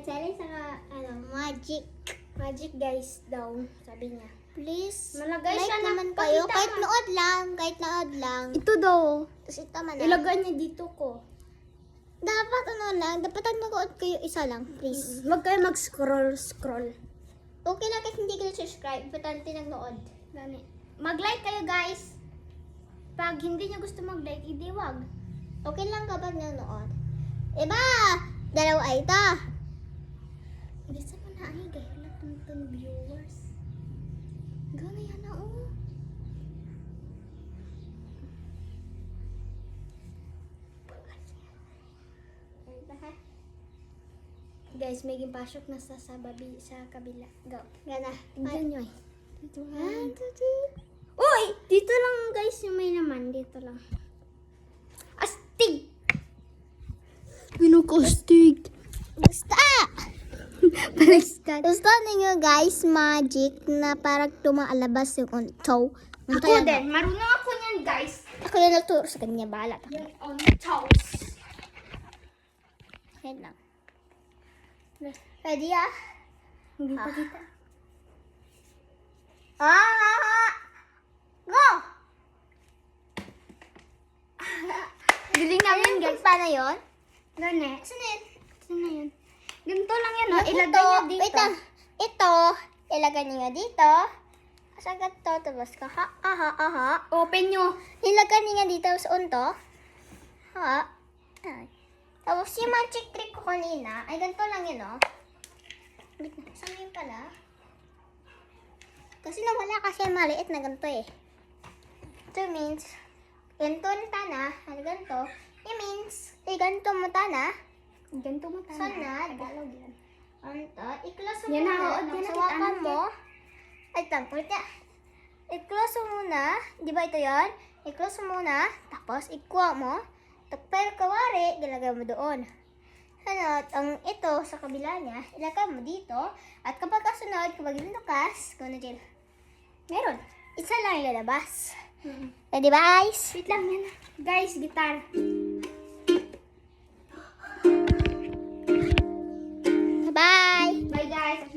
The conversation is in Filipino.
challenge sa magic. Magic guys daw, sabi niya. Please, Malagay like siya na naman kayo. pakita Kahit mo. nood lang. Ito daw. Tapos ito man Ilagay niya dito ko. Dapat dapat nag-nood kayo isa lang, please. Huwag kayo mag-scroll. Okay lang kahit hindi kayo subscribe, importante nag-nood. Gani. Mag-like kayo guys. Pag hindi niyo gusto mag-like, hindi wag. Okay lang kapag nanonood. Iba! Dalawa ay ito. Hindi sa pa na ay gaya lang viewers. Gani yan na Guys, may gimpasok na sa babi sa kabila. Go. Gana. Tignan nyo eh. Dito One, lang. two, three. Uy! Dito lang guys yung may naman. Dito lang. Astig! Pinukastig. Basta! Baliktad. Gusto ninyo guys, magic na parang tumaalabas yung untaw. Ako din. Marunong ako niyan guys. Ako yung nagturo sa kanya, bahala. Yung untoes. Yan lang. Ready ah? Hindi pa kita. Go! Galing namin guys. Paano yun? Gani. Saan yun? Saan na yun? Ganito lang yan. Oh. Ito, Ilagay niyo dito. wait lang. Ito, ilagay niyo dito. Sa ganito, tapos ka, aha. Open nyo. Ilagay niyo dito sa unto. Ha? Ay. Tapos yung magic trick ko kanina, ay ganito lang yun, oh. Wait na, saan yun pala? Kasi nawala kasi maliit na ganito eh. Ito means, ganito na tana, ano ganito. It means, ganito mo tana. Ganito mo tayo. Sunod. Tagalog yan. Anto, i-close mo Yan na, muna. yan na, Sawakan kita, mo. Ay, wait na. I-close mo muna. Di ba ito yon? I-close mo muna. Tapos, ikuha mo. Pero kawari, ilagay mo doon. Sunod, ang ito sa kabila niya, ilagay mo dito. At kapag kasunod, kapag inukas, kung ano dyan, meron. Isa lang ilalabas. Ready ba, guys? Wait lang yan. Guys, gitar.